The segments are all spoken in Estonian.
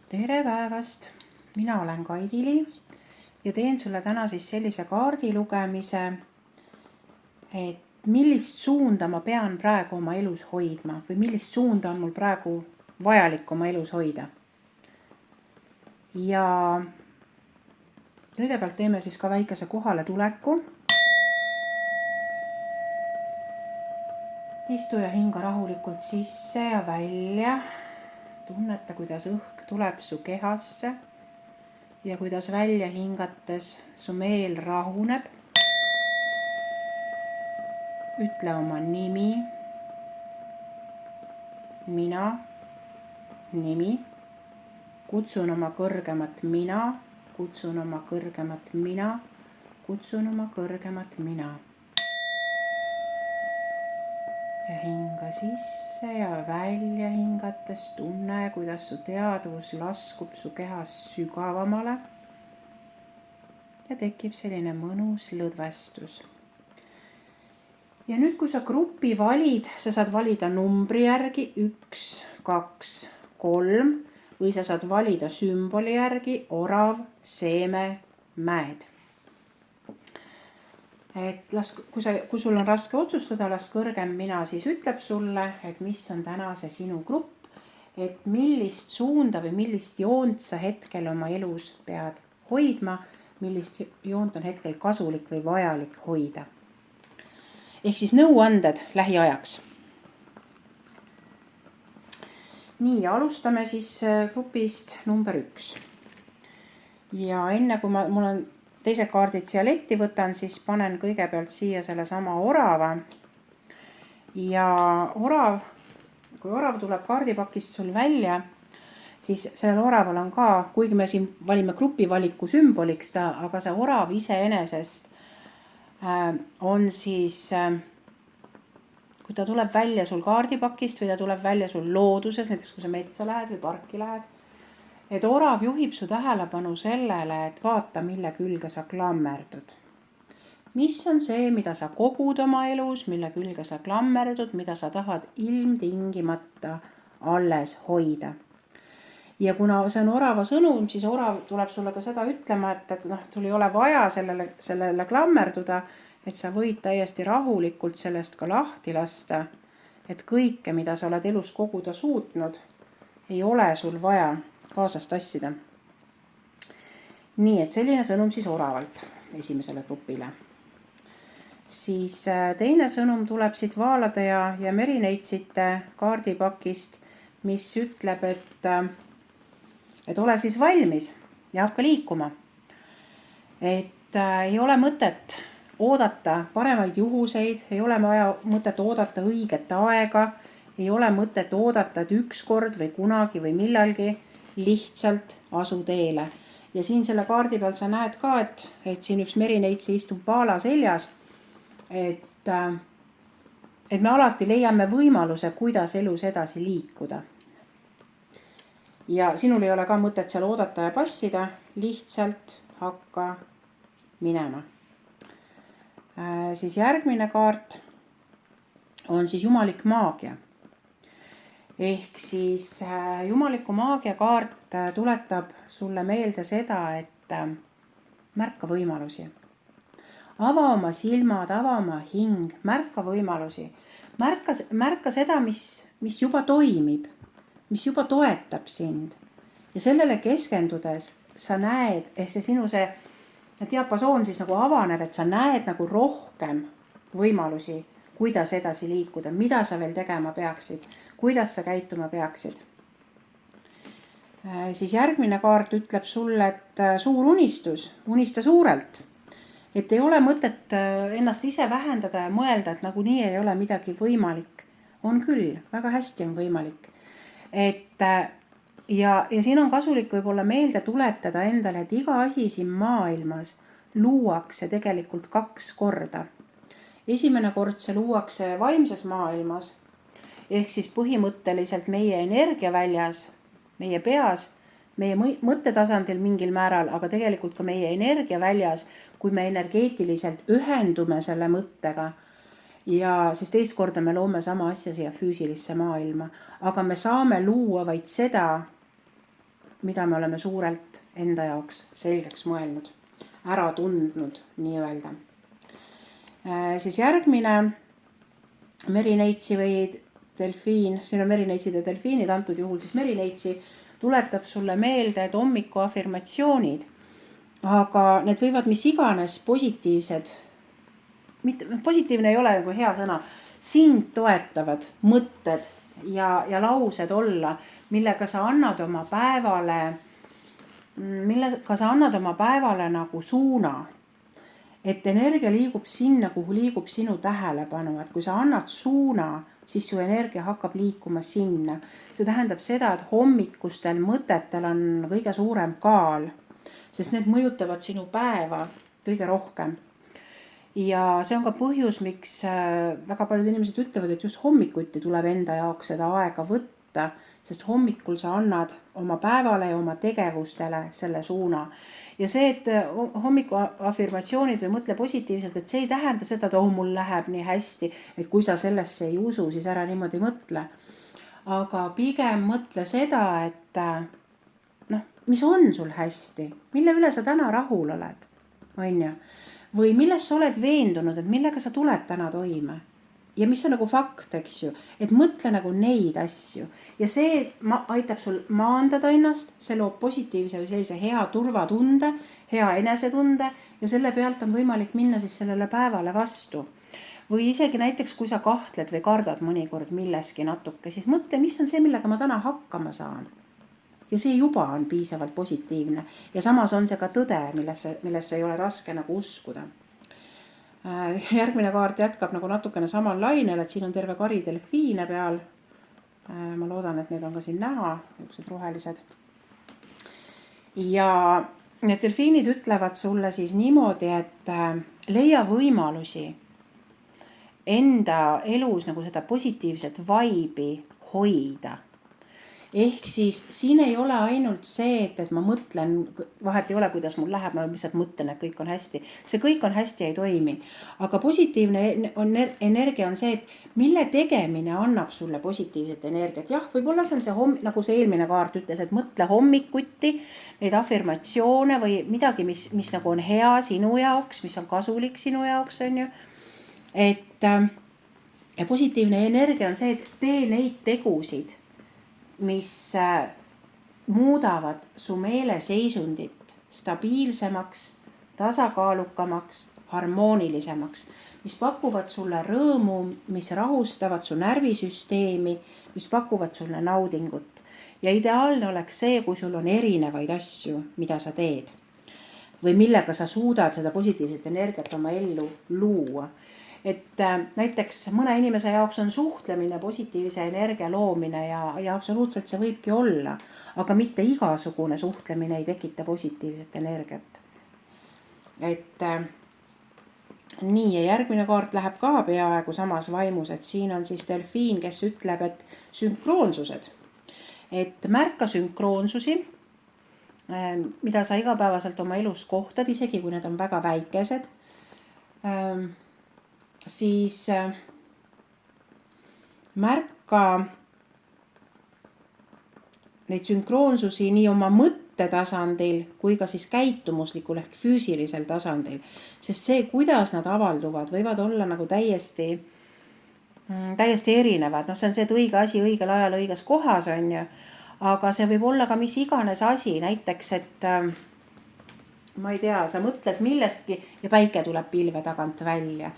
Tere päevast! Mina olen Kaidili ja teen sulle täna siis sellise kaardi lugemise, et millist suunda ma pean praegu oma elus hoidma või millist suunda on mul praegu vajalik oma elus hoida. Ja kõigepealt teeme siis ka väikese kohale tuleku. Istu ja hinga rahulikult sisse ja välja. Tunneta, kuidas õhk tuleb su kehasse ja kuidas välja hingates su meel rahuneb. Ütle oma nimi, mina, nimi. Kutsun oma kõrgemat mina, kutsun oma kõrgemat mina, kutsun oma kõrgemat mina. Ja hinga sisse ja välja hingates tunne, kuidas su teadvus laskub su kehas sügavamale ja tekib selline mõnus lõdvestus. Ja nüüd, kui sa grupi valid, sa saad valida numbri järgi 1, 2, 3 või sa saad valida sümboli järgi orav, seeme, mäed. Et kui sul on raske otsustada, las kõrgem mina siis ütleb sulle, et mis on täna see sinu grupp, et millist suunda või millist joont sa hetkel oma elus pead hoidma, millist joont on hetkel kasulik või vajalik hoida. Ehk siis nõuanded lähiajaks. Nii, alustame siis grupist number 1. Ja enne kui mul on teised kaardid siia letti võtan, siis panen kõigepealt siia selle sama orava. Ja kui orav tuleb kaardipakist sul välja, siis sellel oraval on ka, kuigi me siin valime grupivaliku sümboliks aga see orav iseenesest on siis, kui ta tuleb välja sul kaardipakist või ta tuleb välja sul looduses, näiteks kui sa metsa lähed või parki lähed, et orav juhib su tähelepanu sellele, et vaata, mille külge sa klammerdud. Mis on see, mida sa kogud oma elus, mille külge sa klammerdud, mida sa tahad ilmtingimata alles hoida. Ja kuna see on orava sõnum, siis orav tuleb sulle ka seda ütlema, et sul ei ole vaja sellele klammerduda, et sa võid täiesti rahulikult sellest ka lahti lasta, et kõike, mida sa oled elus koguda suutnud, ei ole sul vaja kaasast tassida. Nii, et selline sõnum siis oravalt esimesele grupile. Siis teine sõnum tuleb siit vaalade ja merineitsite kaardipakist, mis ütleb, et ole siis valmis ja hakka liikuma. Et ei ole mõtet oodata paremaid juhuseid, ei ole mõtet oodata õiget aega, ei ole mõtet oodata, et ükskord või kunagi või millalgi lihtsalt asu teele. Ja siin selle kaardi peal sa näed ka, et siin üks merineitsi istub vaala seljas, et me alati leiame võimaluse, kuidas elus edasi liikuda. Ja sinul ei ole ka mõtet seal oodata ja passida, lihtsalt hakka minema. Siis järgmine kaart on siis jumalik maagia. Ehk siis jumaliku maagia kaart tuletab sulle meelde seda, et märka võimalusi. Ava oma silmad, ava oma hing, märka võimalusi. Märka seda, mis juba toimib, mis juba toetab sind. Ja sellele keskendudes sa näed, see sinu see diapasoon siis nagu avaneb, et sa näed nagu rohkem võimalusi, kuidas edasi liikuda, mida sa veel tegema peaksid, kuidas sa käituma peaksid. Siis järgmine kaart ütleb sulle, et suur unistus, unista suurelt. Et ei ole mõtet ennast ise vähendada ja mõelda, et nagu nii ei ole midagi võimalik. On küll, väga hästi on võimalik. Ja siin on kasulik võib-olla meelde tuletada endale, et iga asi siin maailmas luuakse tegelikult 2 korda. Esimene kord see luuakse vaimses maailmas, ehk siis põhimõtteliselt meie energiaväljas, meie peas, meie mõttetasandil mingil määral, aga tegelikult ka meie energiaväljas, kui me energeetiliselt ühendume selle mõttega. Ja siis teist korda me loome sama asja siia füüsilisse maailma, aga me saame luua vaid seda, mida me oleme suurelt enda jaoks selgeks mõelnud, ära tundnud nii-öelda. Siis järgmine merineitsi või delfiin, siin on merineitsid ja delfiinid, antud juhul siis merineitsi, tuletab sulle meelde, et hommiku afirmatsioonid, aga need võivad mis iganes positiivsed, positiivne ei ole nagu hea sõna, sind toetavad mõtted ja laused olla, millega sa annad oma päevale nagu suuna. Et energia liigub sinna, kuhu liigub sinu tähelepanu, et kui sa annad suuna, siis su energia hakkab liikuma sinna. See tähendab seda, et hommikustel mõtetel on kõige suurem kaal, sest need mõjutavad sinu päeva kõige rohkem. Ja see on ka põhjus, miks väga paljud inimesed ütlevad, et just hommikuti tuleb enda jaoks seda aega võtta, sest hommikul sa annad oma päevale ja oma tegevustele selle suuna. Ja see, et hommiku afirmatsioonid või mõtle positiivselt, et see ei tähenda seda, et mul läheb nii hästi, et kui sa sellesse ei usu, siis ära niimoodi mõtle. Aga pigem mõtle seda, et mis on sul hästi, mille üle sa täna rahul oled, on ju? Või milles sa oled veendunud, et millega sa tuled täna toime. Ja mis on nagu fakt, eks ju, et mõtle nagu neid asju. Ja see aitab sul maandada ennast, see loob positiivse või sellise hea turvatunde, hea enesetunde ja selle pealt on võimalik minna siis sellele päevale vastu. Või isegi näiteks, kui sa kahtled või kardad mõnikord milleski natuke, siis mõtle, mis on see, millega ma täna hakkama saan. Ja see juba on piisavalt positiivne. Ja samas on see ka tõde, millesse ei ole raske nagu uskuda. Järgmine kaart jätkab nagu natukene samal lainel, et siin on terve kari delfiine peal. Ma loodan, et need on ka siin näha, niisugused rohelised. Ja need delfiinid ütlevad sulle siis niimoodi, et leia võimalusi enda elus nagu seda positiivset vaibi hoida. Ehk siis siin ei ole ainult see, et ma mõtlen, vahet ei ole, kuidas mul läheb, ma lihtsalt mõtlen, et kõik on hästi. See kõik on hästi ei toimi. Aga positiivne energia on see, et mille tegemine annab sulle positiivset energiat. Jah, võib-olla see on see, nagu see eelmine kaart ütles, et mõtle hommikuti neid afirmatsioone või midagi, mis nagu on hea sinu jaoks, mis on kasulik sinu jaoks, on ju. Et positiivne energia on see, et tee neid tegusid, mis muudavad su meeleseisundit stabiilsemaks, tasakaalukamaks, harmoonilisemaks, mis pakuvad sulle rõõmu, mis rahustavad su närvisüsteemi, mis pakuvad sulle naudingut. Ja ideaalne oleks see, kui sul on erinevaid asju, mida sa teed või millega sa suudad seda positiivset energiat oma ellu luua. Et näiteks mõne inimese jaoks on suhtlemine positiivse energia loomine ja absoluutselt see võibki olla, aga mitte igasugune suhtlemine ei tekita positiivset energiat. Et nii, ja järgmine kaart läheb ka peaaegu samas vaimus, et siin on siis delfiin, kes ütleb, et sünkroonsused. Et märka sünkroonsusi, mida sa igapäevaselt oma elus kohtad, isegi kui need on väga väikesed, siis märka neid sünkroonsusi nii oma mõttetasandil kui ka siis käitumuslikul ehk füüsilisel tasandil. Sest see, kuidas nad avalduvad, võivad olla nagu täiesti erinevad. See on see, et õige asi õigel ajal õiges kohas on ju. Aga see võib olla ka mis iganes asi. Näiteks, et ma ei tea, sa mõtled millestki ja päike tuleb pilve tagant välja.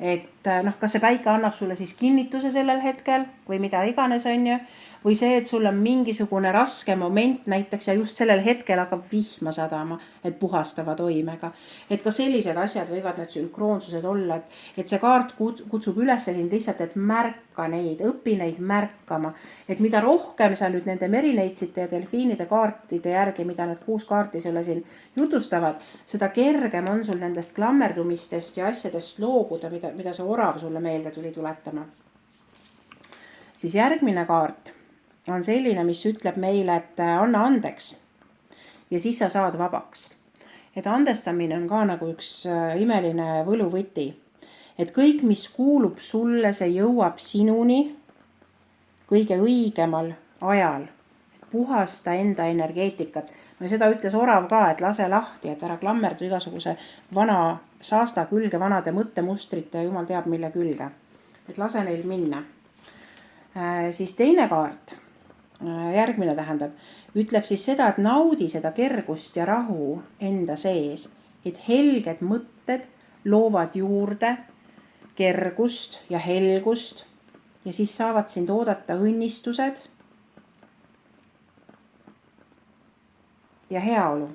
Et kas see päike annab sulle siis kinnituse sellel hetkel või mida iganes on ju, või see, et sul on mingisugune raske moment näiteks ja just sellel hetkel hakkab vihma sadama, et puhastava toimega. Et ka sellised asjad võivad need sünkroonsused olla, et see kaart kutsub üles sind lihtsalt, et märka neid, õpi neid märkama. Et mida rohkem sa nüüd nende merineitsite ja delfiinide kaartide järgi, mida need 6 kaarti sulle siin jutustavad, seda kergem on sul nendest klammerdumistest ja asjadest loobuda, mida see orav sulle meelde tuli tuletama. Siis järgmine kaart on selline, mis ütleb meile, et anna andeks ja siis sa saad vabaks. Et andestamine on ka nagu üks imeline võluvõti. Et kõik, mis kuulub sulle, see jõuab sinuni kõige õigemal ajal. puhasta enda energeetikat. No seda ütles orav ka, et lase lahti, et ära klammerdu igasuguse vana saasta külge, vanade mõttemustrite ja jumal teab mille külge. Et lase neil minna. Siis teine kaart, järgmine tähendab, ütleb siis seda, et naudi seda kergust ja rahu enda sees, et helged mõtted loovad juurde kergust ja helgust ja siis saavad sind oodata õnnistused ja heaolu.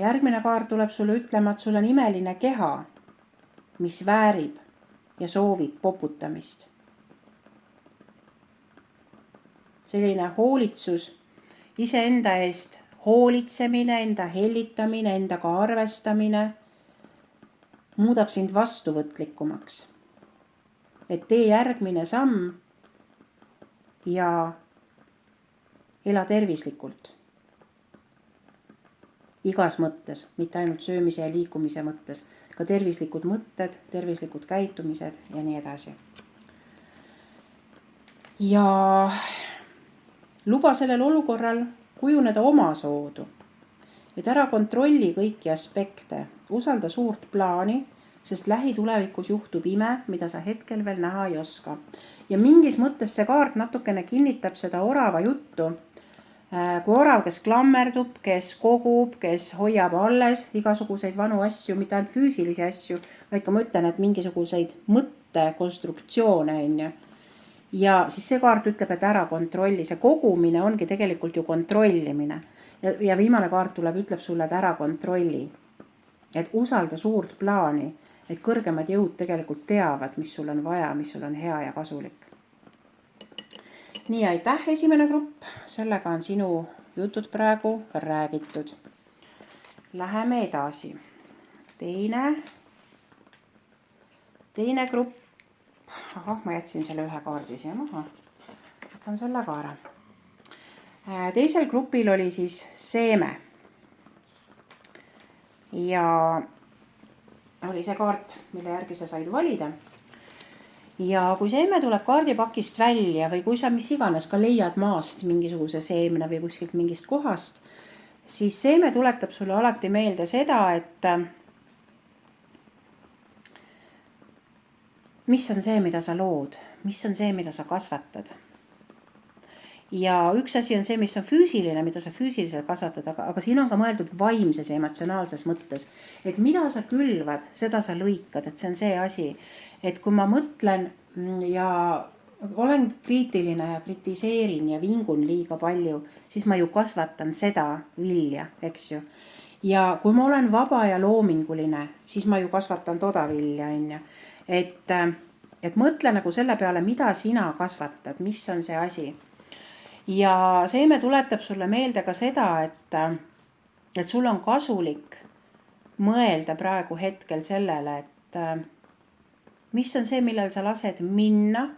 Järgmine kaart tuleb sulle ütlema, et sul on imeline keha, mis väärib ja soovib poputamist. Selline hoolitsus, iseenda eest hoolitsemine, enda hellitamine, endaga arvestamine muudab sind vastuvõtlikumaks. Et tee järgmine samm ja ela tervislikult. Igas mõttes, mitte ainult söömise ja liikumise mõttes, ka tervislikud mõtted, tervislikud käitumised ja nii edasi. Ja luba sellel olukorral kujuneda oma soodu, et ära kontrolli kõiki aspekte, usalda suurt plaani, sest lähitulevikus juhtub ime, mida sa hetkel veel näha ei oska. Ja mingis mõttes see kaart natukene kinnitab seda orava juttu, kui orav, kes klammerdub, kes kogub, kes hoiab alles igasuguseid vanu asju, mitte ainult füüsilisi asju, vaid ka ma ütlen, et mingisuguseid mõttekonstruktsioone on. Ja siis see kaart ütleb, et ära kontrolli. See kogumine ongi tegelikult ju kontrollimine. Ja viimane kaart ütleb sulle, et ära kontrolli. Et usalda suurt plaani, et kõrgemad jõud tegelikult teavad, mis sul on vaja, mis sul on hea ja kasulik. Nii, aitäh esimene grupp. Sellega on sinu jutud praegu räägitud. Läheme edasi. Teine grupp. Ma jätsin selle ühe kaardi siia maha. Võtan selle ka ära. Teisel grupil oli siis seeme. Ja oli see kaart, mille järgi sa said valida. Ja kui seeme tuleb kaardipakist välja või kui sa mis iganes ka leiad maast mingisuguse seemne või kuskilt mingist kohast, siis seeme tuletab sulle alati meelde seda, et mis on see, mida sa lood, mis on see, mida sa kasvatad. Ja üks asi on see, mis on füüsiline, mida sa füüsiliselt kasvatad, aga siin on ka mõeldud vaimses ja emotsionaalses mõttes. Et mida sa külvad, seda sa lõikad, et see on see asi. Et kui ma mõtlen ja olen kriitiline ja kritiseerin ja vingun liiga palju, siis ma ju kasvatan seda vilja, eks ju. Ja kui ma olen vaba ja loominguline, siis ma ju kasvatan toda vilja, on ju. Et mõtle nagu selle peale, mida sina kasvatad, mis on see asi. Ja seeme tuletab sulle meelde ka seda, et sul on kasulik mõelda praegu hetkel sellele, et mis on see, millel sa lased minna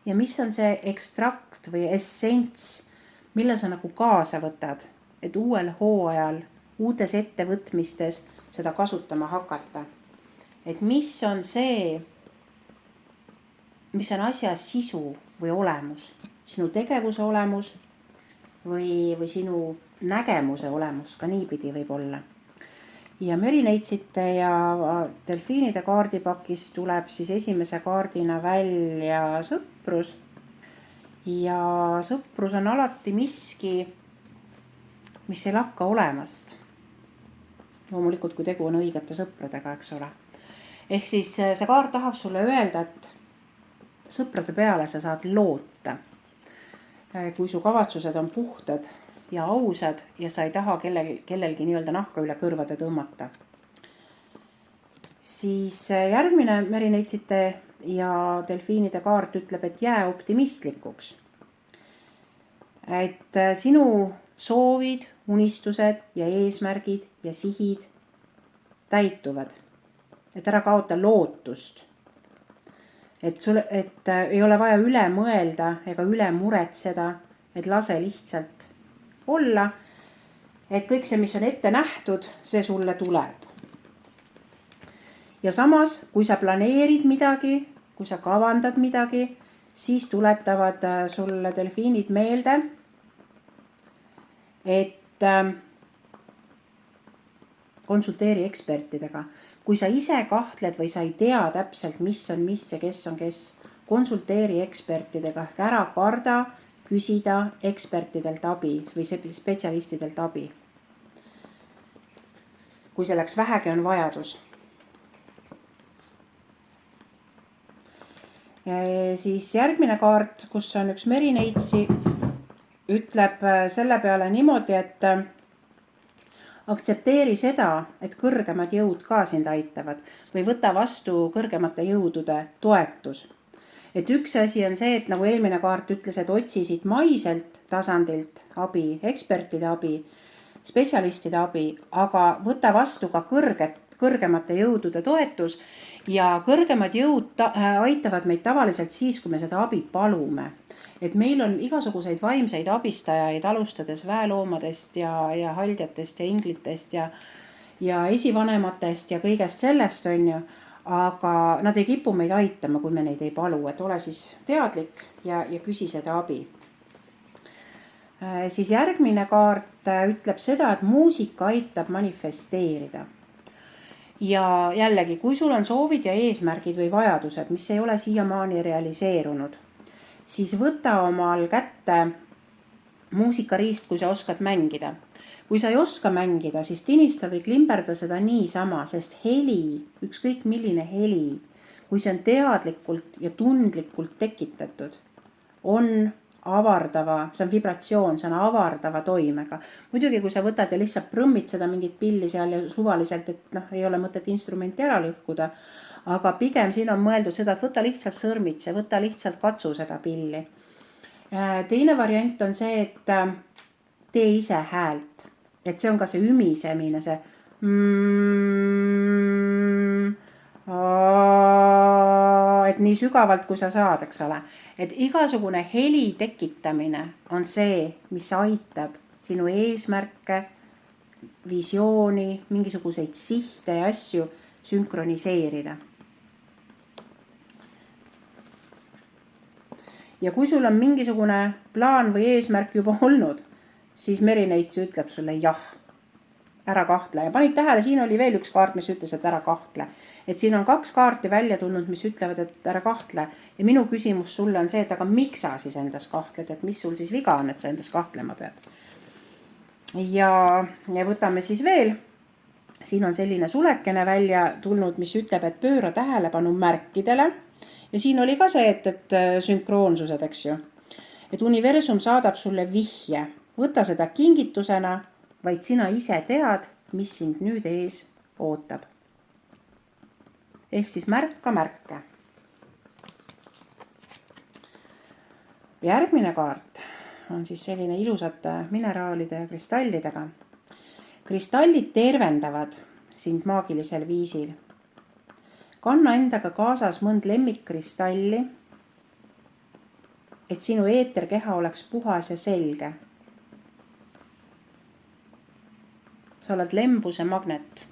ja mis on see ekstrakt või essents, mille sa nagu kaasa võtad, et uuel hooajal, uutes ettevõtmistes seda kasutama hakata. Et mis on see, mis on asja sisu või olemus, sinu tegevuse olemus või sinu nägemuse olemus, ka niipidi võib olla. Ja merineitsite ja delfiinide kaardipakis tuleb siis esimese kaardina välja sõprus. Ja sõprus on alati miski, mis ei lakka olemast. Loomulikult, kui tegu on õigete sõpradega, eks ole. Ehk siis see kaart tahab sulle öelda, et sõprade peale sa saad loota. Kui su kavatsused on puhtad ja ausad ja sa ei taha kellelgi nii-öelda nahka üle kõrvade tõmmata. Siis järgmine merineitsite ja delfiinide kaart ütleb, et jää optimistlikuks. Et sinu soovid, unistused ja eesmärgid ja sihid täituvad. Et ära kaota lootust. Et ei ole vaja üle mõelda ega üle muretseda, et lase lihtsalt olla, et kõik see, mis on ette nähtud, see sulle tuleb. Ja samas, kui sa planeerid midagi, kui sa kavandad midagi, siis tuletavad sulle delfiinid meelde, et konsulteeri ekspertidega. Kui sa ise kahtled või sa ei tea täpselt, mis on mis ja kes on kes, konsulteeri ekspertidega, ehk ära karda küsida ekspertidelt abi või spetsialistidelt abi, kui selleks vähegi on vajadus. Siis järgmine kaart, kus on üks merineitsi, ütleb selle peale niimoodi, et aktsepteeri seda, et kõrgemad jõud ka sind aitavad või võta vastu kõrgemate jõudude toetus. Et üks asi on see, et nagu eelmine kaart ütles, et otsisid maiselt tasandilt abi, ekspertide abi, spetsialistide abi, aga võta vastu ka kõrgemate jõudude toetus ja kõrgemad jõud aitavad meid tavaliselt siis, kui me seda abi palume. Et meil on igasuguseid vaimseid abistajaid, alustades väeloomadest ja haldjatest ja inglitest ja esivanematest ja kõigest sellest, on ju, aga nad ei kipu meid aitama, kui me neid ei palu, et ole siis teadlik ja küsi seda abi. Siis järgmine kaart ütleb seda, et muusika aitab manifesteerida. Ja jällegi, kui sul on soovid ja eesmärgid või vajadused, mis ei ole siiamaani realiseerunud, siis võta omal kätte muusikariist, kui sa oskad mängida. Kui sa ei oska mängida, siis tinista või klimberda seda niisama, sest heli, ükskõik milline heli, kui see on teadlikult ja tundlikult tekitatud, on avardava, see on vibratsioon, see on avardava toimega. Muidugi, kui sa võtad ja lihtsalt prõmmid seda mingit pilli seal ja suvaliselt, et ei ole mõtet instrumenti ära lõhkuda, aga pigem siin on mõeldud seda, et võta lihtsalt sõrmitse, võta lihtsalt katsu seda pilli. Teine variant on see, et tee ise häält. Et see on ka see ümisemine, see et nii sügavalt, kui sa saad, eks ole. Et igasugune heli tekitamine on see, mis aitab sinu eesmärke, visiooni, mingisuguseid sihte ja asju sünkroniseerida. Ja kui sul on mingisugune plaan või eesmärk juba olnud, siis merineitsi ütleb sulle jah, ära kahtle. Ja panid tähele, siin oli veel üks kaart, mis ütles, et ära kahtle. Et siin on 2 kaarti välja tulnud, mis ütlevad, et ära kahtle. Ja minu küsimus sulle on see, et aga miks sa siis endas kahtled, et mis sul siis viga on, et sa endas kahtlema pead. Ja võtame siis veel. Siin on selline sulekene välja tulnud, mis ütleb, et pööra tähelepanu märkidele. Ja siin oli ka see, et sünkroonsused, eks ju. Et universum saadab sulle vihje. Võta seda kingitusena, vaid sina ise tead, mis sind nüüd ees ootab. Ehk siis märka märke. Järgmine kaart on siis selline ilusate mineraalide ja kristallidega. Kristallid tervendavad sind maagilisel viisil. Kanna endaga kaasas mõnd lemmikkristalli, et sinu eeterkeha oleks puhas ja selge. Sa oled lembuse magnet.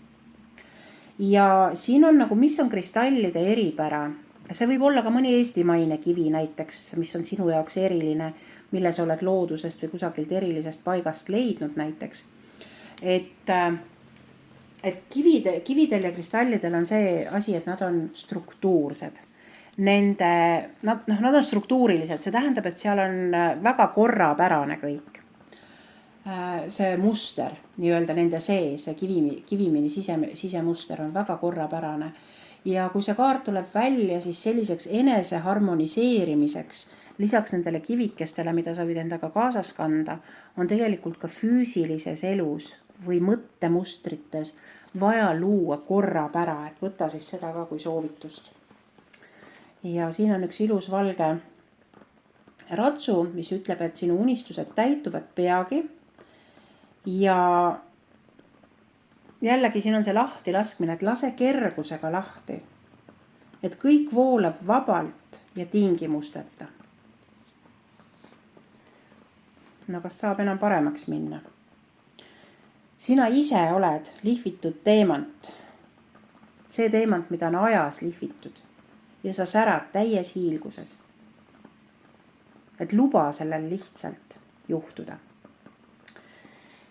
Ja siin on nagu, mis on kristallide eripära. See võib olla ka mõni eestimaine kivi näiteks, mis on sinu jaoks eriline, mille sa oled loodusest või kusagilt erilisest paigast leidnud näiteks. Et kividel ja kristallidel on see asi, et nad on struktuursed. Nad on struktuurilised, see tähendab, et seal on väga korrapärane kõik. See muster, nii-öelda nende sees, see kivimini sisemuster on väga korrapärane. Ja kui see kaart tuleb välja, siis selliseks enese harmoniseerimiseks, lisaks nendele kivikestele, mida sa võid endaga kaasas kanda, on tegelikult ka füüsilises elus või mõttemustrites vaja luua korrapära, et võta siis seda ka kui soovitust. Ja siin on üks ilus valge ratsu, mis ütleb, et sinu unistused täituvad peagi. Ja jällegi siin on see lahti laskmine, et lase kergusega lahti. Et kõik voolab vabalt ja tingimusteta. No kas saab enam paremaks minna? Sina ise oled lihvitud teemant. See teemant, mida on ajas lihvitud. Ja sa särad täies hiilguses. et luba sellel lihtsalt juhtuda.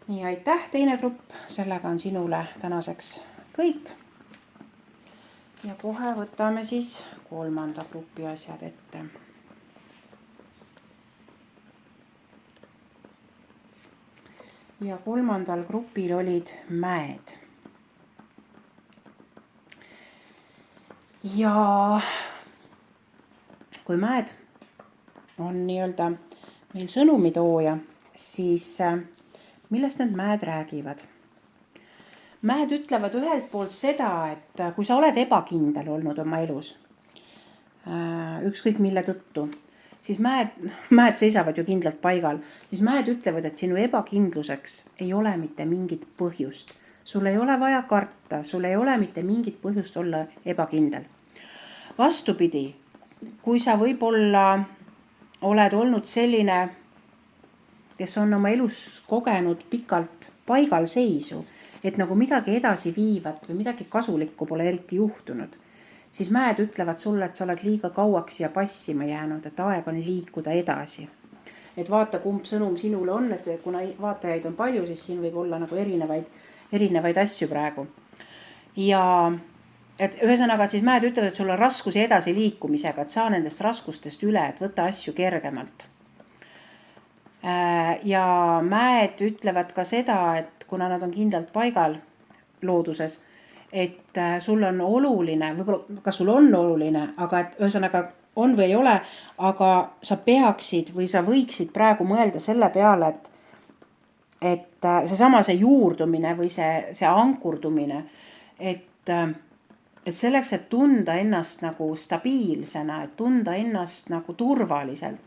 Nii, aitäh, teine grupp, sellega on sinule tänaseks kõik. Ja kohe võtame siis kolmanda grupi asjad ette. Ja kolmandal grupil olid mäed. Ja kui mäed on nii-öelda meil sõnumitooja, siis millest need mäed räägivad? Mäed ütlevad ühelt poolt seda, et kui sa oled ebakindel olnud oma elus, ükskõik mille tõttu, siis mäed seisavad ju kindlalt paigal, siis mäed ütlevad, et sinu ebakindluseks ei ole mitte mingit põhjust. Sul ei ole vaja karta, sul ei ole mitte mingit põhjust olla ebakindel. Vastupidi, kui sa võib-olla oled olnud selline, kes on oma elus kogenud pikalt paigal seisu, et nagu midagi edasi viivat või midagi kasulikku pole eriti juhtunud, siis mäed ütlevad sulle, et sa oled liiga kauaks ja passima jäänud, et aeg on liikuda edasi. Et vaata, kumb sõnum sinule on, et kuna vaatajaid on palju, siis siin võib olla nagu erinevaid asju praegu. Ja et ühesõnaga, siis mäed ütlevad, et sul on raskusi edasi liikumisega, et saa nendest raskustest üle, et võta asju kergemalt. Ja mäed ütlevad ka seda, et kuna nad on kindlalt paigal looduses, et sul on oluline, võib-olla kas sul on oluline, aga et ühesõnaga on või ei ole, aga sa peaksid või sa võiksid praegu mõelda selle peale, et see juurdumine või see ankurdumine, et selleks, et tunda ennast nagu stabiilsena, et tunda ennast nagu turvaliselt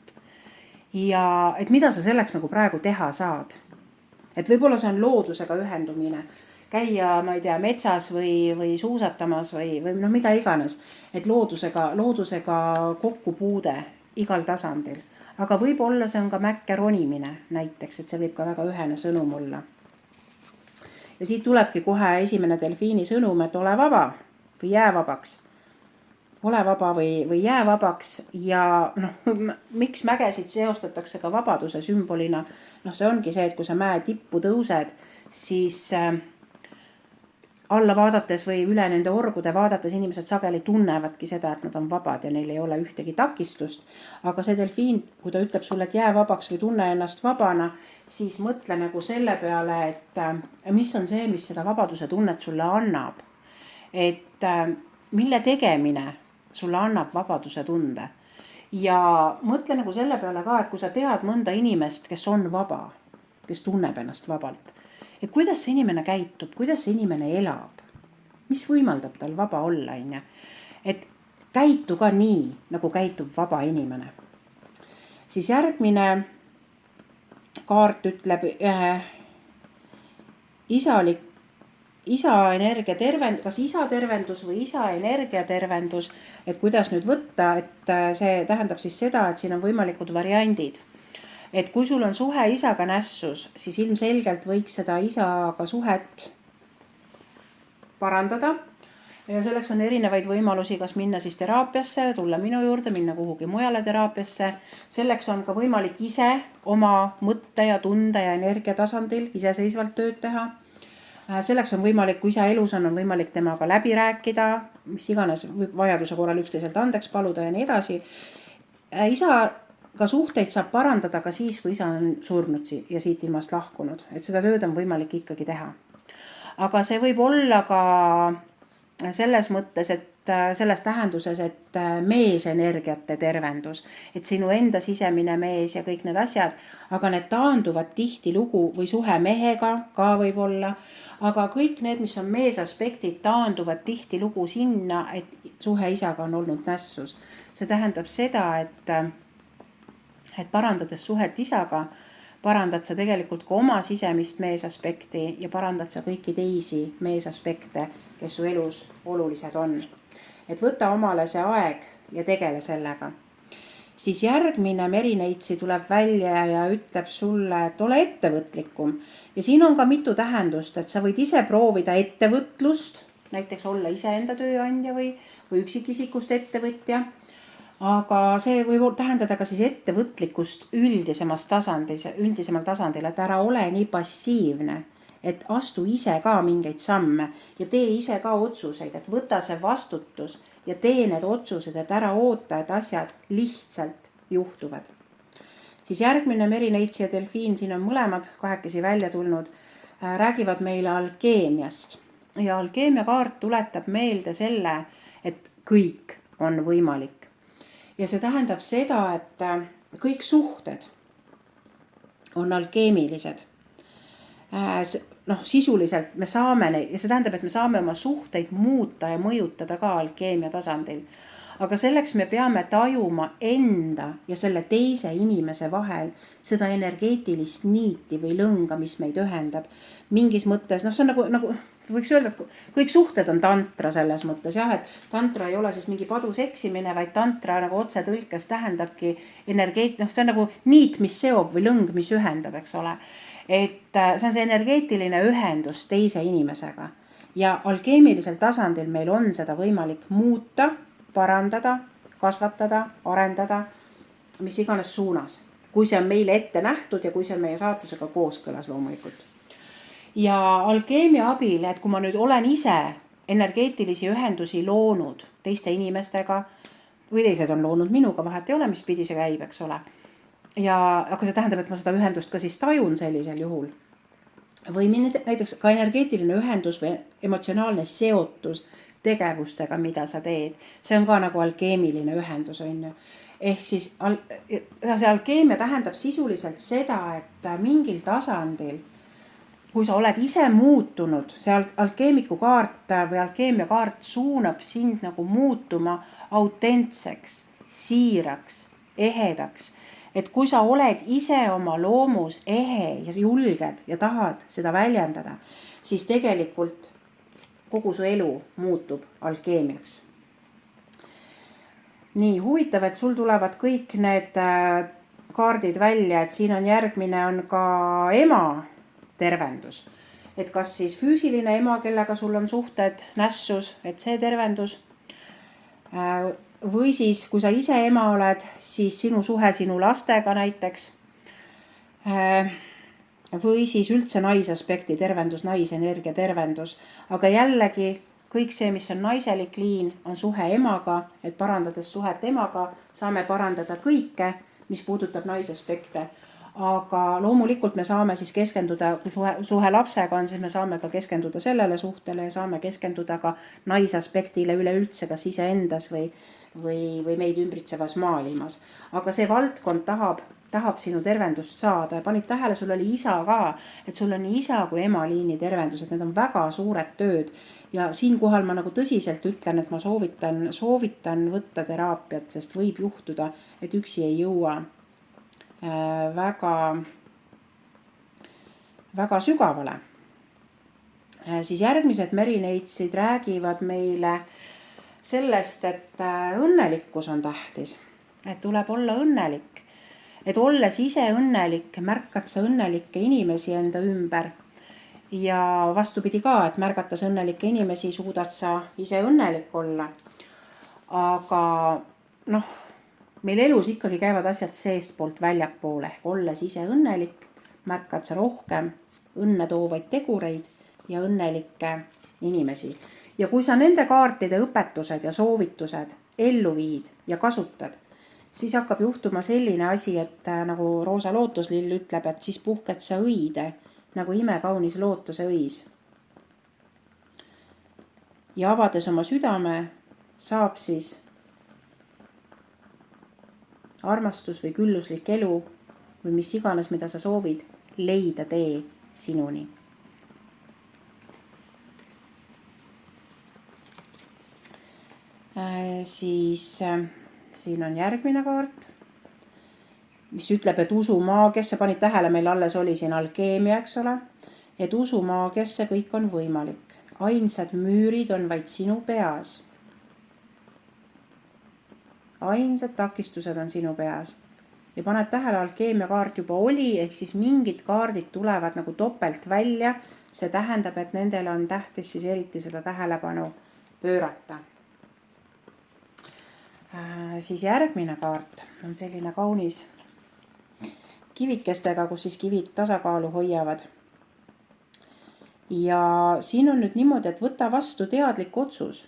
ja et mida sa selleks nagu praegu teha saad. Et võib-olla see on loodusega ühendumine, käia, ma ei tea, metsas või suusatamas või mida iganes, et loodusega kokkupuude igal tasandil. Aga võib-olla see on ka mäkke ronimine näiteks, et see võib ka väga ühene sõnum olla. Ja siit tulebki kohe esimene delfiini sõnum, et ole vaba või jää vabaks. Ole vaba või jää vabaks ja miks mägesid seostatakse ka vabaduse sümbolina? See ongi see, et kui sa mäe tippu tõused, siis alla vaadates või üle nende orgude vaadates inimesed sageli tunnevadki seda, et nad on vabad ja neil ei ole ühtegi takistust. Aga see delfiin, kui ta ütleb sulle, et jää vabaks või tunne ennast vabana, siis mõtle nagu selle peale, et mis on see, mis seda vabaduse tunnet sulle annab. Et mille tegemine sulle annab vabaduse tunde. Ja mõtle nagu selle peale ka, et kui sa tead mõnda inimest, kes on vaba, kes tunneb ennast vabalt, et kuidas see inimene käitub, kuidas see inimene elab, mis võimaldab tal vaba olla, et käitu ka nii, nagu käitub vaba inimene. Siis järgmine kaart ütleb isa energia tervendus, kas isa tervendus või isa energia tervendus, et kuidas nüüd võtta, et see tähendab siis seda, et siin on võimalikud variandid. Et kui sul on suhe isaga nässus, siis ilmselgelt võiks seda isaga suhet parandada. Ja selleks on erinevaid võimalusi, kas minna siis teraapiasse, tulla minu juurde, minna kuhugi mujale teraapiasse. Selleks on ka võimalik ise oma mõtte ja tunde ja energia tasandil iseseisvalt tööd teha. Selleks on võimalik, kui isa elus on võimalik temaga läbi rääkida, mis iganes vajaduse korral üksteiselt andeks paluda ja nii edasi. Isaga suhteid saab parandada ka siis, kui isa on surnud ja siit ilmast lahkunud, et seda tööd on võimalik ikkagi teha. Aga see võib olla ka selles mõttes, et selles tähenduses, et meesenergiate tervendus, et sinu enda sisemine mees ja kõik need asjad, aga need taanduvad tihti lugu või suhe mehega ka võib olla, aga kõik need, mis on meesaspektid, taanduvad tihti lugu sinna, et suhe isaga on olnud nässus. See tähendab seda, et parandades suhet isaga, parandad sa tegelikult ka oma sisemist meesaspekti ja parandad sa kõiki teisi meesaspekte, kes su elus olulised on. Et võta omale see aeg ja tegele sellega. Siis järgmine Merineitsi tuleb välja ja ütleb sulle, et ole ettevõtlikum. Ja siin on ka mitu tähendust, et sa võid ise proovida ettevõtlust, näiteks olla iseenda tööandja või üksikisikust ettevõtja. aga see võib tähendada ka siis ettevõtlikkust üldisemal tasandil, et ära ole nii passiivne, et astu ise ka mingeid samme ja tee ise ka otsuseid, et võta see vastutus ja tee need otsused, et ära oota, et asjad lihtsalt juhtuvad. Siis järgmine Merineitsi ja delfiin, siin on mõlemad kahekesi välja tulnud, räägivad meile alkeemiast. Ja alkeemiakaart tuletab meelde selle, et kõik on võimalik. Ja see tähendab seda, et kõik suhted on alkeemilised. Sisuliselt me saame neid, ja see tähendab, et me saame oma suhteid muuta ja mõjutada ka alkeemia tasandil. Aga selleks me peame tajuma enda ja selle teise inimese vahel seda energeetilist niiti või lõnga, mis meid ühendab. Mingis mõttes, see on nagu võiks öelda, et kõik suhted on tantra selles mõttes, jah, et tantra ei ole siis mingi padus eksimine, vaid tantra nagu otse tõlkes tähendabki see on nagu niit, mis seob või lõng, mis ühendab, eks ole. Et see on see energeetiline ühendus teise inimesega ja alkeemilisel tasandil meil on seda võimalik muuta, parandada, kasvatada, arendada, mis iganes suunas, kui see on meile ette nähtud ja kui see on meie saatusega kooskõlas loomulikult. Ja alkeemia abil, et kui ma nüüd olen ise energeetilisi ühendusi loonud teiste inimestega või teised on loonud minuga, vahet ei ole, mis pidi see käib, eks ole. Aga see tähendab, et ma seda ühendust ka siis tajun sellisel juhul. Või näiteks ka energeetiline ühendus või emotsionaalne seotus tegevustega, mida sa teed. See on ka nagu alkeemiline ühendus, on ju. Ehk siis see alkeemia tähendab sisuliselt seda, et mingil tasandil, kui sa oled ise muutunud, see alkeemiku kaart või alkeemia kaart suunab sind nagu muutuma autentseks, siiraks, ehedaks. Et kui sa oled ise oma loomus ehe ja julged ja tahad seda väljendada, siis tegelikult kogu su elu muutub alkeemiaks. Nii huvitav, et sul tulevad kõik need kaardid välja, et siin on järgmine on ka ema tervendus. Et kas siis füüsiline ema, kellega sul on suhted, nässus, et see tervendus. Või siis, kui sa ise ema oled, siis sinu suhe sinu lastega näiteks. Või siis üldse naisaspekti tervendus, naisenergia tervendus. Aga jällegi kõik see, mis on naiselik liin, on suhe emaga, et parandades suhet emaga saame parandada kõike, mis puudutab naisaspekte. Aga loomulikult me saame siis keskenduda, kui suhe lapsega on, siis me saame ka keskenduda sellele suhtele ja saame keskenduda ka naisaspektile üleüldse kas iseendas või meid ümbritsevas maailmas. Aga see valdkond tahab sinu tervendust saada ja panid tähele, sul oli isa ka, et sul on nii isa kui ema liini tervendus, et need on väga suured tööd. Ja siinkohal ma nagu tõsiselt ütlen, et ma soovitan võtta teraapiat, sest võib juhtuda, et üksi ei jõua väga sügavale. Siis järgmised Merineitsid räägivad meile sellest, et õnnelikkus on tähtis, et tuleb olla õnnelik, et olles ise õnnelik, märkad sa õnnelikke inimesi enda ümber ja vastupidi ka, et märgates õnnelikke inimesi suudad sa ise õnnelik olla. Aga meil elus ikkagi käivad asjad seest poolt väljapoole, olles ise õnnelik, märkad sa rohkem õnne toovaid tegureid ja õnnelikke inimesi. Ja kui sa nende kaartide õpetused ja soovitused ellu viid ja kasutad, siis hakkab juhtuma selline asi, et nagu Roosa lootuslill ütleb, et siis puhked sa õide, nagu imekaunis lootuse õis. Ja avades oma südame, saab siis armastus või külluslik elu või mis iganes, mida sa soovid, leida tee sinuni. Siis siin on järgmine kaart, mis ütleb, et usu maagiasse, panid tähele, meil alles oli siin alkeemia, eks ole, et usu maagiasse, kõik on võimalik. Ainsad müürid on vaid sinu peas. Ainsad takistused on sinu peas. Ja paned tähele, alkeemia kaart juba oli, ehk siis mingid kaardid tulevad nagu topelt välja. See tähendab, et nendele on tähtis siis eriti seda tähelepanu pöörata. Siis järgmine kaart on selline kaunis kivikestega, kus siis kivid tasakaalu hoiavad. Ja siin on nüüd niimoodi, et võta vastu teadlik otsus,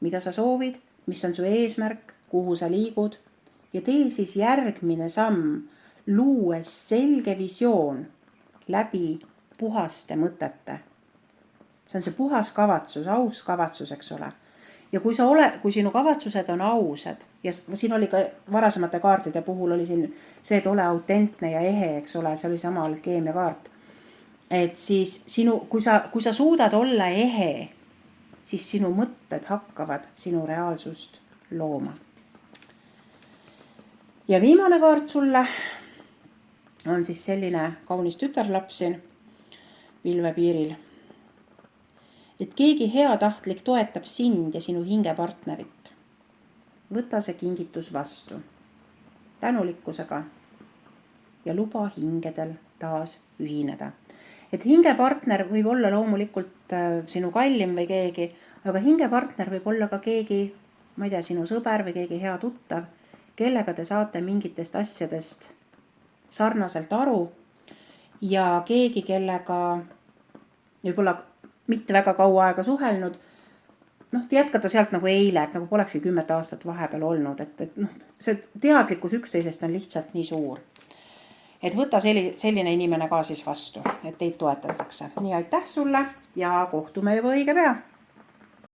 mida sa soovid, mis on su eesmärk, kuhu sa liigud ja tee siis järgmine samm, luues selge visioon läbi puhaste mõtete. See on see puhas kavatsus, aus kavatsus, eks ole. Ja kui sinu kavatsused on ausad, ja siin oli ka varasemate kaartide puhul oli siin see, et ole autentne ja ehe, eks ole, see oli sama alkeemiakaart. Et siis kui sa suudad olla ehe, siis sinu mõtted hakkavad sinu reaalsust looma. Ja viimane kaart sulle on siis selline kaunis tütarlaps siin pilvepiiril. Et keegi heatahtlik toetab sind ja sinu hingepartnerit. Võta see kingitus vastu tänulikkusega ja luba hingedel taas ühineda. Et hingepartner võib olla loomulikult sinu kallim või keegi, aga hingepartner võib olla ka keegi, ma ei tea, sinu sõber või keegi hea tuttav, kellega te saate mingitest asjadest sarnaselt aru ja keegi, kellega võib-olla mitte väga kaua aega suhelnud, te jätkata sealt nagu eile, et nagu polekski 10 aastat vahepeal olnud, et see teadlikkus üksteisest on lihtsalt nii suur. Et võta selline inimene ka siis vastu, et teid toetatakse. Nii aitäh sulle ja kohtume juba õige pea!